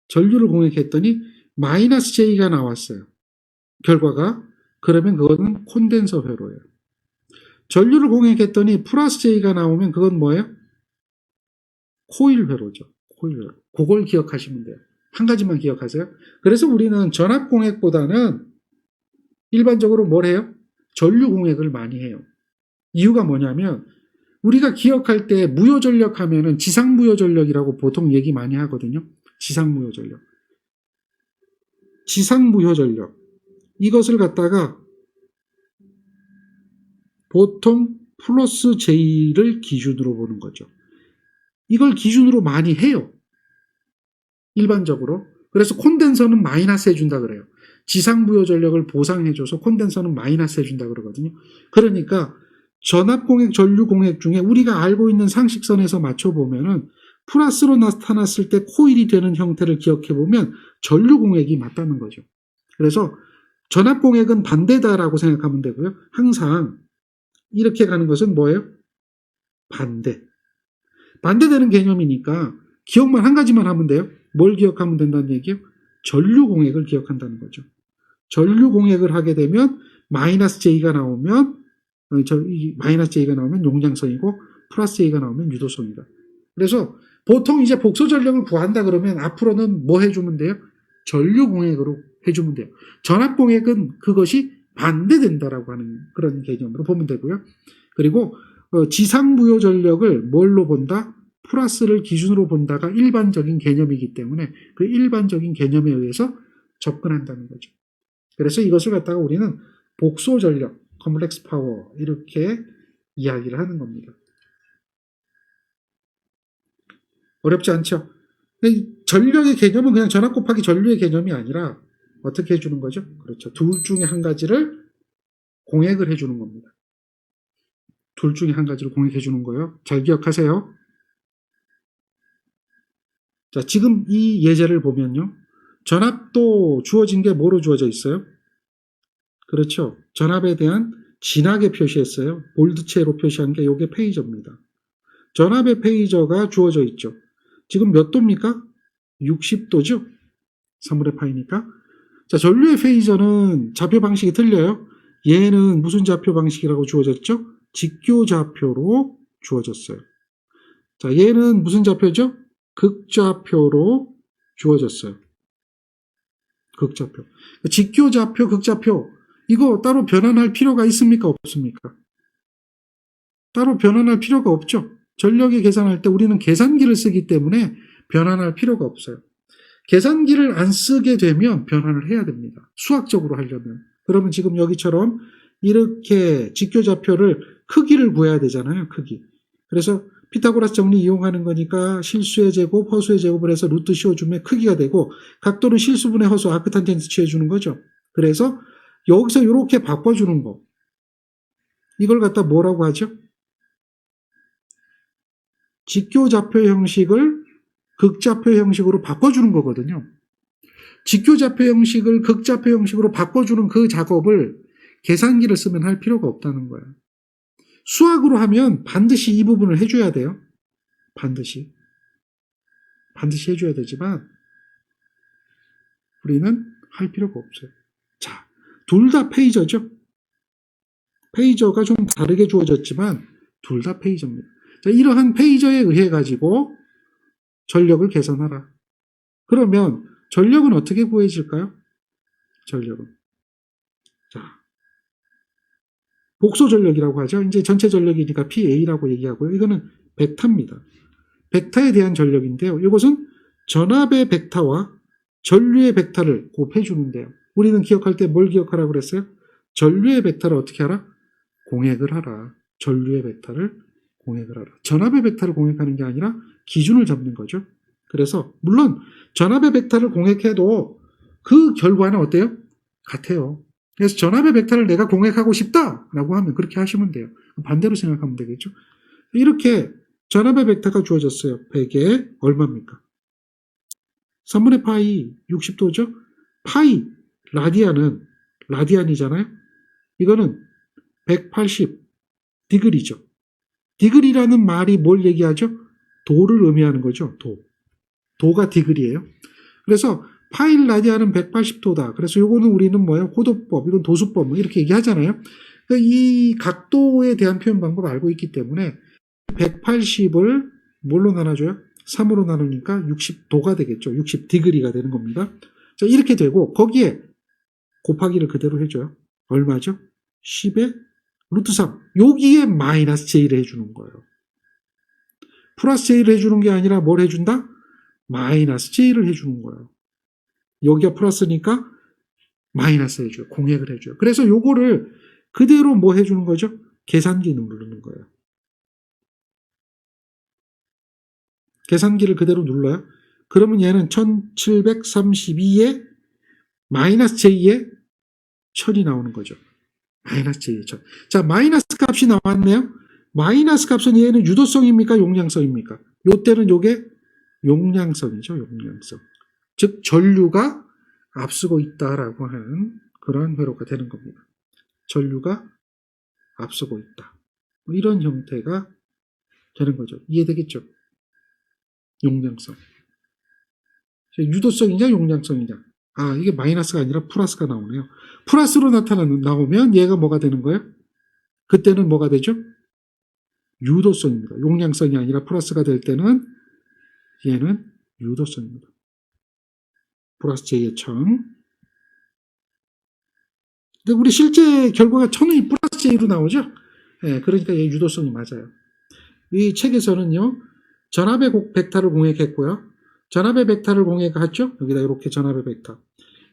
전류를 공략했더니 마이너스 J가 나왔어요. 결과가 그러면 그거는 콘덴서 회로예요. 전류를 공략했더니 플러스 J가 나오면 그건 뭐예요? 코일 회로죠. 코일 회로. 그걸 기억하시면 돼요. 한 가지만 기억하세요. 그래서 우리는 전압 공략보다는 일반적으로 뭘 해요? 전류 공략을 많이 해요. 이유가 뭐냐면 우리가 기억할 때 무효전력 하면은 지상무효전력이라고 보통 얘기 많이 하거든요. 지상무효전력. 지상무효전력. 이것을 갖다가 보통 플러스 J를 기준으로 보는 거죠. 이걸 기준으로 많이 해요. 일반적으로. 그래서 콘덴서는 마이너스 해준다 그래요. 지상무효 전력을 보상해줘서 콘덴서는 마이너스 해준다 그러거든요. 그러니까 전압공액, 전류공액 중에 우리가 알고 있는 상식선에서 맞춰보면은 플러스로 나타났을 때 코일이 되는 형태를 기억해보면 전류공액이 맞다는 거죠. 그래서 전압공액은 반대다라고 생각하면 되고요. 항상 이렇게 가는 것은 뭐예요? 반대. 반대되는 개념이니까 기억만 한 가지만 하면 돼요. 뭘 기억하면 된다는 얘기예요? 전류공액을 기억한다는 거죠. 전류공액을 하게 되면 마이너스 J가 나오면 마이너스 J가 나오면 용량성이고 플러스 J가 나오면 유도성이다. 그래서 보통 이제 복소 전력을 구한다 그러면 앞으로는 뭐 해주면 돼요? 전류공액으로 해주면 돼요. 전압공액은 그것이 반대된다라고 하는 그런 개념으로 보면 되고요. 그리고 지상부요 전력을 뭘로 본다? 플러스를 기준으로 본다가 일반적인 개념이기 때문에 그 일반적인 개념에 의해서 접근한다는 거죠. 그래서 이것을 갖다가 우리는 복소 전력, 컴플렉스 파워 이렇게 이야기를 하는 겁니다. 어렵지 않죠? 전력의 개념은 그냥 전압 곱하기 전류의 개념이 아니라 어떻게 해주는 거죠? 그렇죠. 둘 중에 한 가지를 공액을 해주는 겁니다. 둘 중에 한 가지를 공액해주는 거예요. 잘 기억하세요. 자, 지금 이 예제를 보면요. 전압도 주어진 게 뭐로 주어져 있어요? 그렇죠. 전압에 대한 진하게 표시했어요. 볼드체로 표시한 게 이게 페이저입니다. 전압의 페이저가 주어져 있죠. 지금 몇 도입니까? 60도죠? 3분의 파이니까. 자, 전류의 페이저는 좌표 방식이 틀려요. 얘는 무슨 좌표 방식이라고 주어졌죠? 직교 좌표로 주어졌어요. 자, 얘는 무슨 좌표죠? 극좌표로 주어졌어요. 극좌표. 직교 좌표, 극좌표. 이거 따로 변환할 필요가 있습니까? 없습니까? 따로 변환할 필요가 없죠. 전력의 계산할 때 우리는 계산기를 쓰기 때문에 변환할 필요가 없어요. 계산기를 안 쓰게 되면 변환을 해야 됩니다. 수학적으로 하려면. 그러면 지금 여기처럼 이렇게 직교좌표를 크기를 구해야 되잖아요. 크기. 그래서 피타고라스 정리 이용하는 거니까 실수의 제곱, 허수의 제곱을 해서 루트 씌워주면 크기가 되고 각도는 실수분의 허수 아크탄젠트 취해주는 거죠. 그래서 여기서 이렇게 바꿔주는 거. 이걸 갖다 뭐라고 하죠? 직교좌표 형식을 극좌표 형식으로 바꿔주는 거거든요. 직교좌표 형식을 극좌표 형식으로 바꿔주는 그 작업을 계산기를 쓰면 할 필요가 없다는 거예요. 수학으로 하면 반드시 이 부분을 해줘야 돼요. 반드시 해줘야 되지만 우리는 할 필요가 없어요. 자, 둘 다 페이저죠. 페이저가 좀 다르게 주어졌지만 둘 다 페이저입니다. 자, 이러한 페이저에 의해 가지고 전력을 계산하라. 그러면 전력은 어떻게 구해질까요? 전력은. 자, 복소 전력이라고 하죠. 이제 전체 전력이니까 PA라고 얘기하고요. 이거는 벡터입니다. 벡터에 대한 전력인데요. 이것은 전압의 벡터와 전류의 벡터를 곱해주는데요. 우리는 기억할 때 뭘 기억하라고 그랬어요? 전류의 벡터를 어떻게 하라? 공액을 하라. 전류의 벡터를 공액을 하라. 전압의 벡터를 공액하는 게 아니라 기준을 잡는 거죠. 그래서 물론 전압의 벡터를 공액해도 그 결과는 어때요? 같아요. 그래서 전압의 벡터를 내가 공액하고 싶다라고 하면 그렇게 하시면 돼요. 반대로 생각하면 되겠죠. 이렇게 전압의 벡터가 주어졌어요. 100에 얼마입니까? 3분의 파이 60도죠? 파이 라디안은 라디안이잖아요. 이거는 180 디그리죠. 디그리라는 말이 뭘 얘기하죠? 도를 의미하는 거죠. 도가 디그리예요. 그래서 파이 라디안은 180도다. 그래서 요거는 우리는 뭐예요? 호도법, 이건 도수법 뭐 이렇게 얘기하잖아요. 이 각도에 대한 표현 방법 알고 있기 때문에 180을 뭘로 나눠줘요? 3으로 나누니까 60도가 되겠죠. 60디그리가 되는 겁니다. 자, 이렇게 되고 거기에 곱하기를 그대로 해줘요. 얼마죠? 10의 루트 3. 여기에 마이너스 J를 해주는 거예요. 플러스 J를 해주는 게 아니라 뭘 해준다? 마이너스 J를 해주는 거예요. 여기가 플러스니까 마이너스 해줘요. 공액을 해줘요. 그래서 요거를 그대로 뭐 해주는 거죠? 계산기 누르는 거예요. 계산기를 그대로 눌러요. 그러면 얘는 1732에 마이너스 J에 1000이 나오는 거죠. 마이너스 j2천. 자, 마이너스 값이 나왔네요. 마이너스 값은 얘는 유도성입니까? 용량성입니까? 요때는 요게 용량성이죠. 용량성. 즉 전류가 앞서고 있다라고 하는 그런 회로가 되는 겁니다. 전류가 앞서고 있다. 뭐 이런 형태가 되는 거죠. 이해되겠죠? 용량성. 유도성이냐 용량성이냐. 아, 이게 마이너스가 아니라 플러스가 나오네요. 플러스로 나오면 얘가 뭐가 되는 거예요? 그때는 뭐가 되죠? 유도성입니다. 용량성이 아니라 플러스가 될 때는 얘는 유도성입니다. 플러스 J의 1000. 근데 우리 실제 결과가 1000이 플러스 J로 나오죠? 예, 그러니까 얘 유도성이 맞아요. 이 책에서는요, 전압의 벡터를 공획했고요. 전압의 벡터를 공획했죠? 여기다 이렇게 전압의 벡터.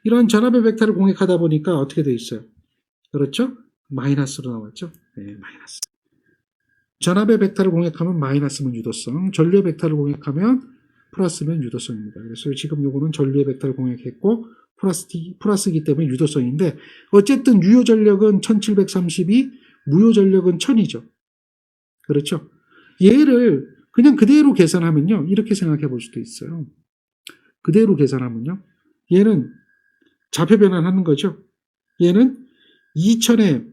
이런 전압의 벡터를 공획하다 보니까 어떻게 돼 있어요? 그렇죠? 마이너스로 나왔죠? 네, 마이너스. 전압의 벡터를 공획하면 마이너스면 유도성, 전류의 벡터를 공획하면 플러스면 유도성입니다. 그래서 지금 요거는 전류의 벡터를 공획했고 플러스이기 때문에 유도성인데 어쨌든 유효 전력은 1732, 무효 전력은 1000이죠. 그렇죠? 얘를 그냥 그대로 계산하면요. 이렇게 생각해 볼 수도 있어요. 그대로 계산하면요. 얘는 좌표 변환하는 거죠. 얘는 2000에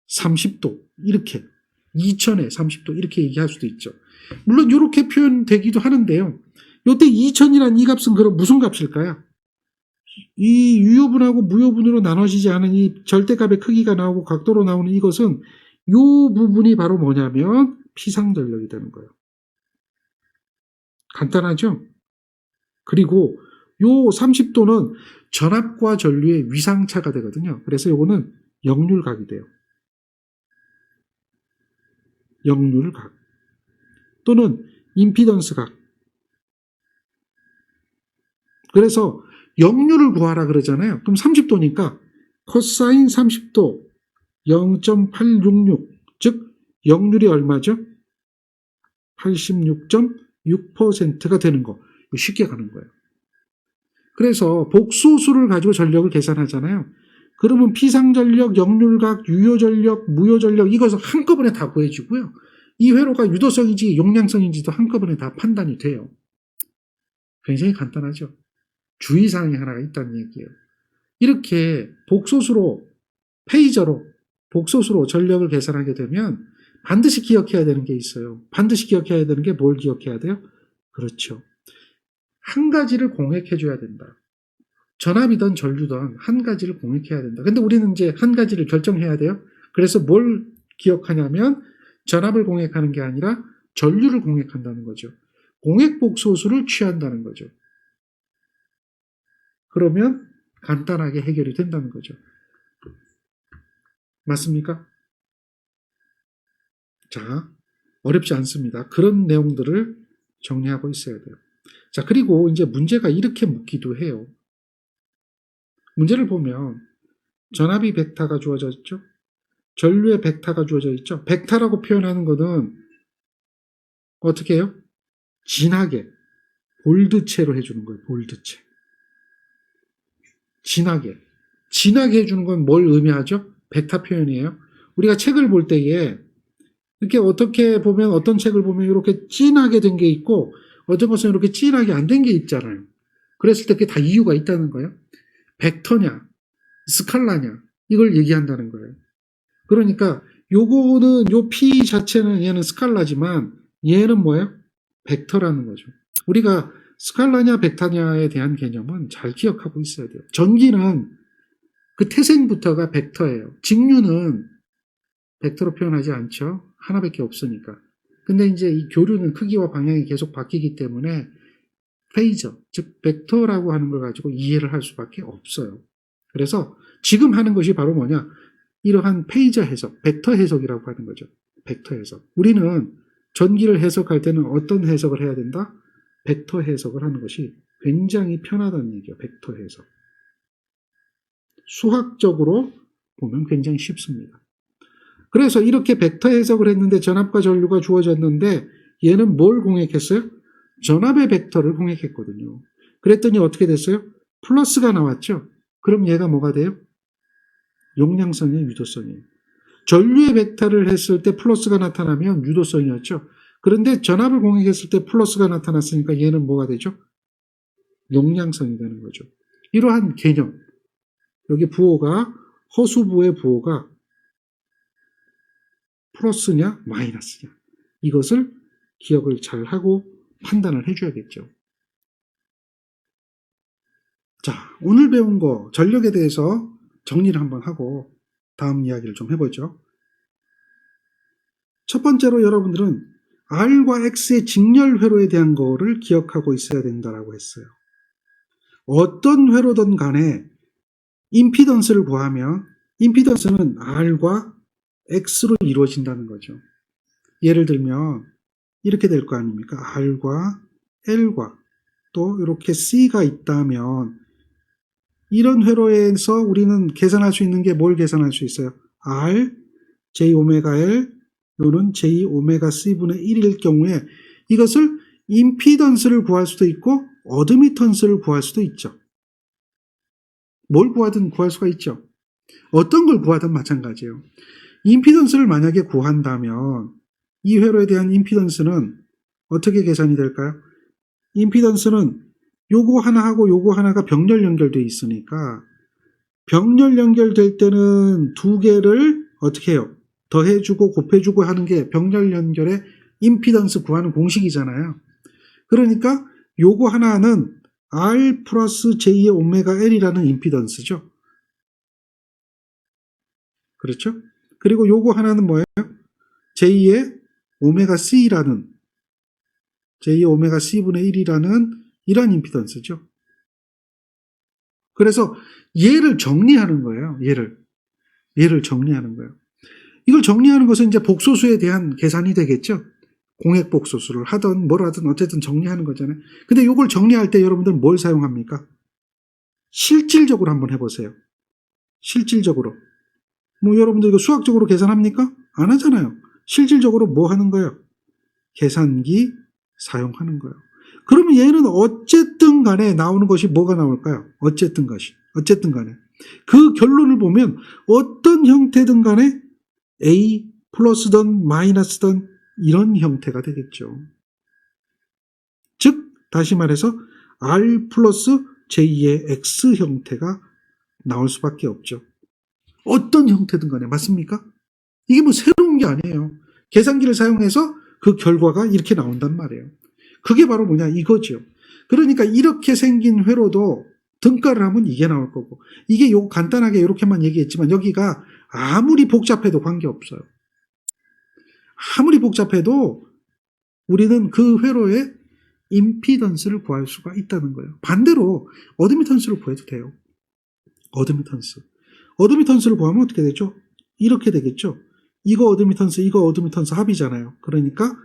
30도 이렇게 2000에 30도 이렇게 얘기할 수도 있죠. 물론 이렇게 표현되기도 하는데요. 이때 2000이라는 이 값은 그럼 무슨 값일까요? 이 유효분하고 무효분으로 나눠지지 않은 이 절대값의 크기가 나오고 각도로 나오는 이것은 이 부분이 바로 뭐냐면 피상전력이 되는 거예요. 간단하죠? 그리고 요 30도는 전압과 전류의 위상차가 되거든요. 그래서 요거는 역률각이 돼요. 역률각 또는 임피던스각. 그래서 역률을 구하라 그러잖아요. 그럼 30도니까 코사인 30도 0.866 즉 역률이 얼마죠? 86.6%가 되는 거. 쉽게 가는 거예요. 그래서 복소수를 가지고 전력을 계산하잖아요. 그러면 피상전력, 역률각, 유효전력, 무효전력 이것을 한꺼번에 다 구해주고요. 이 회로가 유도성인지 용량성인지도 한꺼번에 다 판단이 돼요. 굉장히 간단하죠. 주의사항이 하나가 있다는 얘기예요. 이렇게 복소수로 페이저로 복소수로 전력을 계산하게 되면 반드시 기억해야 되는 게 있어요. 반드시 기억해야 되는 게 뭘 기억해야 돼요? 그렇죠. 한 가지를 공획해줘야 된다. 전압이든 전류든 한 가지를 공획해야 된다. 근데 우리는 이제 한 가지를 결정해야 돼요. 그래서 뭘 기억하냐면 전압을 공획하는 게 아니라 전류를 공획한다는 거죠. 공획복소수를 취한다는 거죠. 그러면 간단하게 해결이 된다는 거죠. 맞습니까? 자, 어렵지 않습니다. 그런 내용들을 정리하고 있어야 돼요. 자, 그리고 이제 문제가 이렇게 묻기도 해요. 문제를 보면 전압이 벡터가 주어져 있죠. 전류의 벡터가 주어져 있죠. 벡터라고 표현하는 것은 어떻게 해요? 진하게 볼드체로 해주는 거예요. 볼드체. 진하게 해주는 건 뭘 의미하죠? 벡터 표현이에요. 우리가 책을 볼 때에 이렇게 어떻게 보면 어떤 책을 보면 이렇게 진하게 된 게 있고 어떤 것은 이렇게 진하게 안 된 게 있잖아요. 그랬을 때 그게 다 이유가 있다는 거예요. 벡터냐, 스칼라냐 이걸 얘기한다는 거예요. 그러니까 요거는 요 P 자체는 얘는 스칼라지만 얘는 뭐예요? 벡터라는 거죠. 우리가 스칼라냐 벡터냐에 대한 개념은 잘 기억하고 있어야 돼요. 전기는 그 태생부터가 벡터예요. 직류는 벡터로 표현하지 않죠. 하나밖에 없으니까. 근데 이제 이 교류는 크기와 방향이 계속 바뀌기 때문에 페이저, 즉 벡터라고 하는 걸 가지고 이해를 할 수밖에 없어요. 그래서 지금 하는 것이 바로 뭐냐? 이러한 페이저 해석, 벡터 해석이라고 하는 거죠. 벡터 해석. 우리는 전기를 해석할 때는 어떤 해석을 해야 된다? 벡터 해석을 하는 것이 굉장히 편하다는 얘기예요. 벡터 해석. 수학적으로 보면 굉장히 쉽습니다. 그래서 이렇게 벡터 해석을 했는데 전압과 전류가 주어졌는데 얘는 뭘 공획했어요? 전압의 벡터를 공획했거든요. 그랬더니 어떻게 됐어요? 플러스가 나왔죠? 그럼 얘가 뭐가 돼요? 용량성이에요, 유도성이에요. 전류의 벡터를 했을 때 플러스가 나타나면 유도성이었죠. 그런데 전압을 공유했을 때 플러스가 나타났으니까 얘는 뭐가 되죠? 용량성이 되는 거죠. 이러한 개념. 여기 부호가, 허수부의 부호가 플러스냐 마이너스냐, 이것을 기억을 잘 하고 판단을 해줘야겠죠. 자, 오늘 배운 거 전력에 대해서 정리를 한번 하고 다음 이야기를 좀 해보죠. 첫 번째로 여러분들은 R과 X의 직렬 회로에 대한 거를 기억하고 있어야 된다라고 했어요. 어떤 회로든 간에 임피던스를 구하면 임피던스는 R과 X로 이루어진다는 거죠. 예를 들면 이렇게 될 거 아닙니까? R과 L과 또 이렇게 C가 있다면 이런 회로에서 우리는 계산할 수 있는 게 뭘 계산할 수 있어요? R, J 오메가 L, 요는 J 오메가 C분의 1일 경우에 이것을 임피던스를 구할 수도 있고 어드미턴스를 구할 수도 있죠. 뭘 구하든 구할 수가 있죠. 어떤 걸 구하든 마찬가지예요. 임피던스를 만약에 구한다면 이 회로에 대한 임피던스는 어떻게 계산이 될까요? 임피던스는 요거 하나하고 요거 하나가 병렬 연결되어 있으니까 병렬 연결될 때는 두 개를 어떻게 해요? 더해주고 곱해주고 하는 게 병렬 연결의 임피던스 구하는 공식이잖아요. 그러니까 요거 하나는 R 플러스 J의 오메가 L이라는 임피던스죠. 그렇죠? 그리고 요거 하나는 뭐예요? J의 오메가 C라는 J의 오메가 C분의 1이라는 이런 임피던스죠. 그래서 얘를 정리하는 거예요. 얘를 정리하는 거예요. 이걸 정리하는 것은 이제 복소수에 대한 계산이 되겠죠. 공액 복소수를 하든 뭘 하든 어쨌든 정리하는 거잖아요. 근데 이걸 정리할 때 여러분들은 뭘 사용합니까? 실질적으로 한번 해보세요. 실질적으로. 뭐 여러분들 이거 수학적으로 계산합니까? 안 하잖아요. 실질적으로 뭐 하는 거예요? 계산기 사용하는 거예요. 그러면 얘는 어쨌든 간에 나오는 것이 뭐가 나올까요? 어쨌든 간에. 그 결론을 보면 어떤 형태든 간에 A 플러스든 마이너스든 이런 형태가 되겠죠. 즉 다시 말해서 R 플러스 J의 X 형태가 나올 수밖에 없죠. 어떤 형태든 간에 맞습니까? 이게 뭐 새로운 게 아니에요. 계산기를 사용해서 그 결과가 이렇게 나온단 말이에요. 그게 바로 뭐냐 이거죠. 그러니까 이렇게 생긴 회로도 등가를 하면 이게 나올 거고, 이게 요 간단하게 이렇게만 얘기했지만 여기가 아무리 복잡해도 관계없어요. 아무리 복잡해도 우리는 그 회로의 임피던스를 구할 수가 있다는 거예요. 반대로 어드미턴스를 구해도 돼요. 어드미턴스를 구하면 어떻게 되죠? 이렇게 되겠죠. 이거 어드미턴스 합이잖아요. 그러니까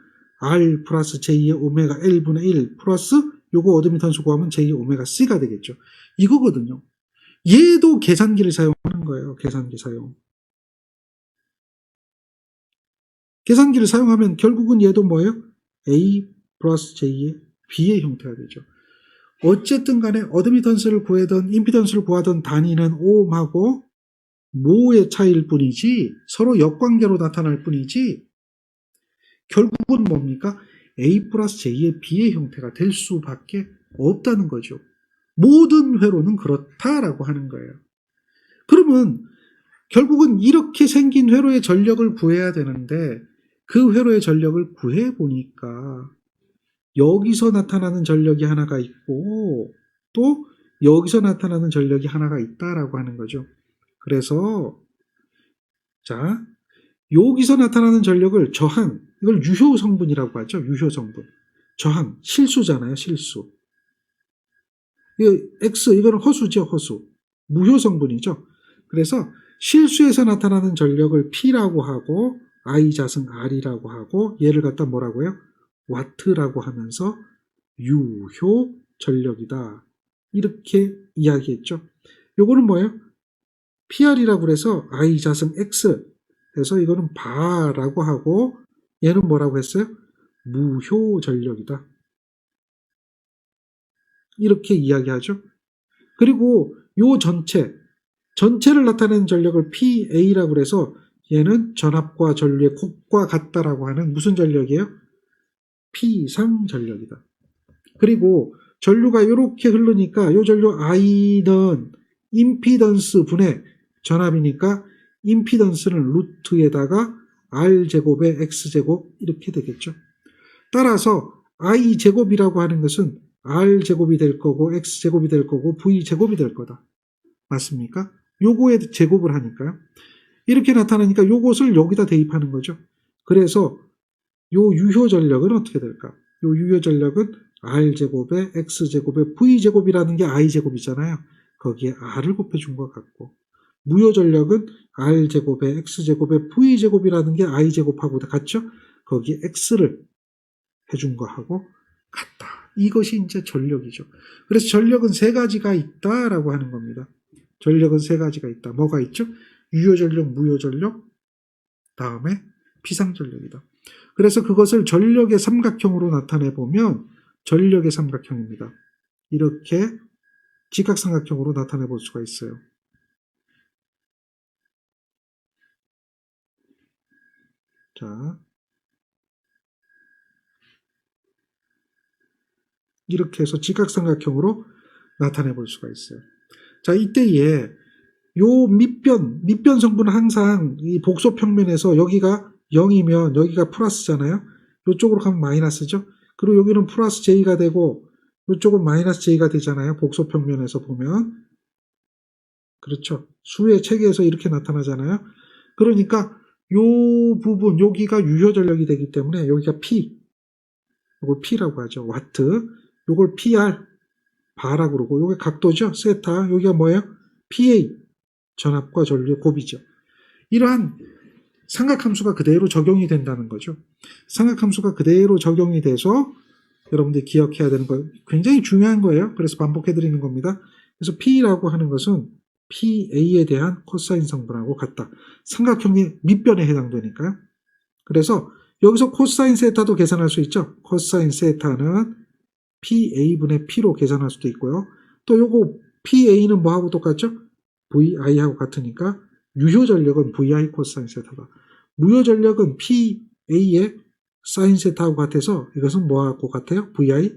R 플러스 J의 오메가 L분의 1 플러스 요거 어드미턴스 구하면 J의 오메가 C가 되겠죠. 이거거든요. 얘도 계산기를 사용하는 거예요. 계산기 사용. 계산기를 사용하면 결국은 얘도 뭐예요? A 플러스 J의 B의 형태가 되죠. 어쨌든 간에 어드미턴스를 구하든 임피던스를 구하든 단위는 ohm하고 모의 차이일 뿐이지, 서로 역관계로 나타날 뿐이지 결국은 뭡니까? A 플러스 J의 B의 형태가 될 수밖에 없다는 거죠. 모든 회로는 그렇다라고 하는 거예요. 그러면 결국은 이렇게 생긴 회로의 전력을 구해야 되는데 그 회로의 전력을 구해보니까 여기서 나타나는 전력이 하나가 있고 또 여기서 나타나는 전력이 하나가 있다라고 하는 거죠. 그래서 자, 여기서 나타나는 전력을 저항, 이걸 유효 성분이라고 하죠. 유효 성분. 저항, 실수잖아요. 실수. X, 이거는 허수죠. 허수. 무효 성분이죠. 그래서 실수에서 나타나는 전력을 P라고 하고 I 자승 R이라고 하고 얘를 갖다 뭐라고요? 와트라고 하면서 유효 전력이다. 이렇게 이야기했죠. 요거는 뭐예요? PR이라고 그래서 I 자승 X. 그래서 이거는 바라고 하고 얘는 뭐라고 했어요? 무효 전력이다. 이렇게 이야기하죠. 그리고 요 전체 전체를 나타내는 전력을 PA라고 해서 얘는 전압과 전류의 곱과 같다라고 하는 무슨 전력이에요? P상 전력이다. 그리고 전류가 이렇게 흐르니까 이 전류 I는 임피던스 분의 전압이니까 임피던스는 루트에다가 R제곱에 X제곱 이렇게 되겠죠. 따라서 I제곱이라고 하는 것은 R제곱이 될 거고 X제곱이 될 거고 V제곱이 될 거다. 맞습니까? 요거에 제곱을 하니까요. 이렇게 나타나니까 요것을 여기다 대입하는 거죠. 그래서 요 유효 전력은 어떻게 될까? 요 유효 전력은 R제곱에 X제곱에 V제곱이라는 게 I제곱이잖아요. 거기에 R을 곱해준 것 같고, 무효 전력은 R제곱에 X제곱에 V제곱이라는 게 I제곱하고 같죠? 거기에 X를 해준 거하고 같다. 이것이 이제 전력이죠. 그래서 전력은 세 가지가 있다라고 하는 겁니다. 전력은 세 가지가 있다. 뭐가 있죠? 유효 전력, 무효 전력, 다음에 피상 전력이다. 그래서 그것을 전력의 삼각형으로 나타내 보면 전력의 삼각형입니다. 이렇게 직각삼각형으로 나타내 볼 수가 있어요. 자, 이렇게 해서 직각삼각형으로 나타내 볼 수가 있어요. 자, 이때에 요 밑변 성분은 항상 이 복소 평면에서 여기가 0이면 여기가 플러스잖아요. 이쪽으로 가면 마이너스죠. 그리고 여기는 플러스 J가 되고 이쪽은 마이너스 J가 되잖아요. 복소 평면에서 보면. 그렇죠. 수의 체계에서 이렇게 나타나잖아요. 그러니까 요 부분 여기가 유효 전력이 되기 때문에 여기가 P, 이걸 P라고 하죠. 와트. 요걸 PR, 바라고 그러고 요게 각도죠. 세타. 여기가 뭐예요? PA, 전압과 전류의 곱이죠. 이러한 삼각함수가 그대로 적용이 된다는 거죠. 삼각함수가 그대로 적용이 돼서 여러분들이 기억해야 되는 거 굉장히 중요한 거예요. 그래서 반복해 드리는 겁니다. 그래서 P라고 하는 것은 PA에 대한 코사인 성분하고 같다. 삼각형의 밑변에 해당되니까요. 그래서 여기서 코사인 세타도 계산할 수 있죠. 코사인 세타는 PA분의 P로 계산할 수도 있고요. 또 요거 PA는 뭐하고 똑같죠? VI하고 같으니까 유효 전력은 VI 코사인 세타다. 무효 전력은 PA의 사인 세타하고 같아서 이것은 뭐하고 같아요? VI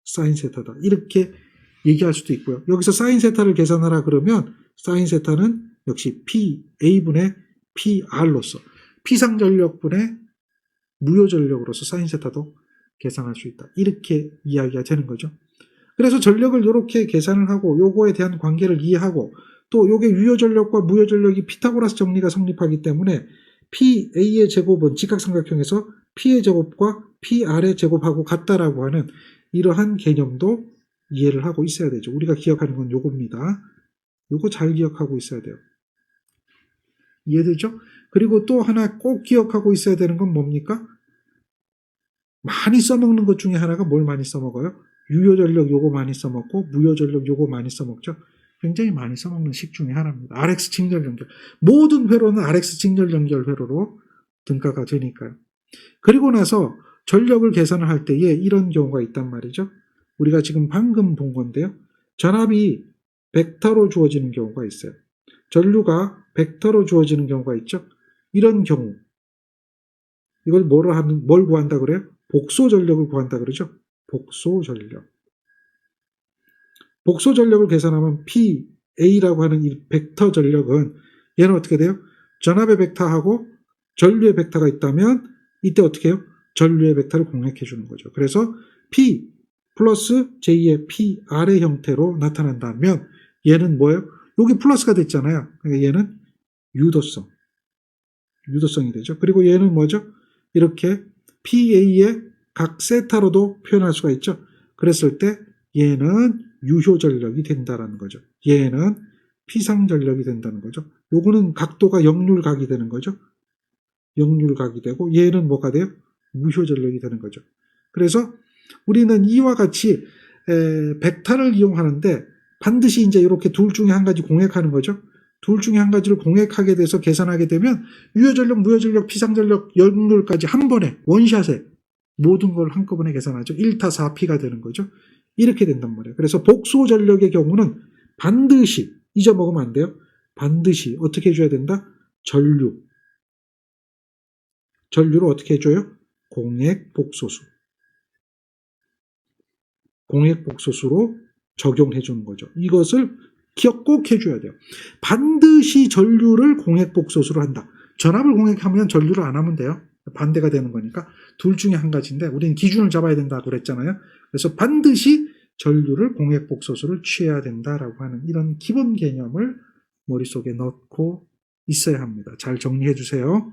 사인 세타다. 이렇게 얘기할 수도 있고요. 여기서 사인 세타를 계산하라 그러면 사인 세타는 역시 PA분의 PR로서 P상 전력분의 무효 전력으로서 사인 세타도 계산할 수 있다. 이렇게 이야기가 되는 거죠. 그래서 전력을 이렇게 계산을 하고 요거에 대한 관계를 이해하고 또 요게 유효 전력과 무효 전력이 피타고라스 정리가 성립하기 때문에 PA의 제곱은 직각삼각형에서 P의 제곱과 PR의 제곱하고 같다라고 하는 이러한 개념도 이해를 하고 있어야 되죠. 우리가 기억하는 건 요겁니다. 요거 잘 기억하고 있어야 돼요. 이해되죠? 그리고 또 하나 꼭 기억하고 있어야 되는 건 뭡니까? 많이 써먹는 것 중에 하나가 뭘 많이 써먹어요? 유효 전력 요거 많이 써먹고 무효 전력 요거 많이 써먹죠. 굉장히 많이 써먹는 식 중에 하나입니다. RX 직렬 연결. 모든 회로는 RX 직렬 연결 회로로 등가가 되니까요. 그리고 나서 전력을 계산을 할 때에 이런 경우가 있단 말이죠. 우리가 지금 방금 본 건데요. 전압이 벡터로 주어지는 경우가 있어요. 전류가 벡터로 주어지는 경우가 있죠. 이런 경우 이걸 뭘 구한다 그래요? 복소 전력을 구한다 그러죠. 복소 전력. 복소 전력을 계산하면 PA라고 하는 이 벡터 전력은 얘는 어떻게 돼요? 전압의 벡터하고 전류의 벡터가 있다면 이때 어떻게 해요? 전류의 벡터를 공략해 주는 거죠. 그래서 P 플러스 J의 PR의 형태로 나타난다면 얘는 뭐예요? 여기 플러스가 됐잖아요. 그러니까 얘는 유도성이 되죠. 그리고 얘는 뭐죠? 이렇게 PA의 각 세타로도 표현할 수가 있죠. 그랬을 때 얘는 유효 전력이 된다라는 거죠. 얘는 피상 전력이 된다는 거죠. 요거는 각도가 역률각이 되는 거죠. 역률각이 되고 얘는 뭐가 돼요? 무효 전력이 되는 거죠. 그래서 우리는 이와 같이 벡터를 이용하는데 반드시 이제 이렇게 둘 중에 한 가지 공략하는 거죠. 둘 중에 한 가지를 공략하게 돼서 계산하게 되면 유효 전력, 무효 전력, 피상 전력, 역률까지 한 번에 원샷에 모든 걸 한꺼번에 계산하죠. 1타 4P가 되는 거죠. 이렇게 된단 말이에요. 그래서 복소 전력의 경우는 반드시 잊어먹으면 안 돼요. 반드시 어떻게 해줘야 된다? 전류를 어떻게 해줘요? 공액복소수. 공액복소수로 적용해 주는 거죠. 이것을 기억 꼭 해줘야 돼요. 반드시 전류를 공액복소수로 한다. 전압을 공액하면 전류를 안 하면 돼요. 반대가 되는 거니까 둘 중에 한 가지인데 우리는 기준을 잡아야 된다고 그랬잖아요. 그래서 반드시 전류를 공액복소수를 취해야 된다라고 하는 이런 기본 개념을 머릿속에 넣고 있어야 합니다. 잘 정리해 주세요.